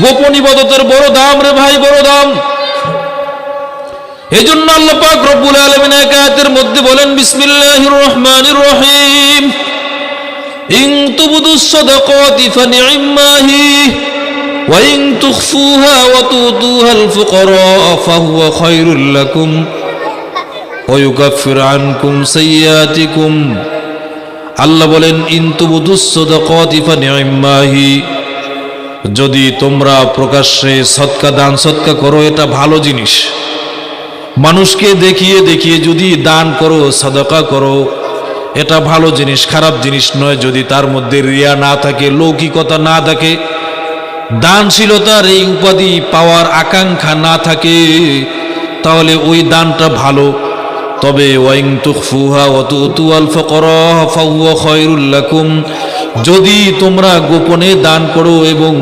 গোপন ইবাদতের বড় দাম রে ভাই, বড় দাম। এজন্য আল্লাহ পাক রব্বুল আলামিন এক আয়াতের মধ্যে বলেন, বিসমিল্লাহির রহমানির রহিম, ইন তুবদুস সাদাকাতি ফানি'ম্মা হি ওয়া ইন তুখফুহা ওয়া তুতুহাল ফুকারা ফাহুয়া খায়রুল লাকুম ওয়া ইউকাফিরু আনকুম সাইয়্যাতিকুম। আল্লাহ বলেন, ইন তুবদুস সাদাকাতি ফানি'ম্মা হি, যদি তোমরা প্রকাশ্যে সদকা দান সদকা করো এটা ভালো জিনিস। মানুষকে দেখিয়ে দেখিয়ে যদি দান করো, সাদাকা করো, এটা ভালো জিনিস, খারাপ জিনিস নয়। যদি তার মধ্যে রিয়া না থাকে, লৌকিকতা না থাকে, দানশীলতার এই উপাধি পাওয়ার আকাঙ্ক্ষা না থাকে, তাহলে ওই দানটা ভালো। তবে ওয়াইন তুখফুহা ওয়া তুতুল ফুকারা ফাহুয়া খায়রুল লাকুম, যদি তোমরা গোপনে দান করো এবং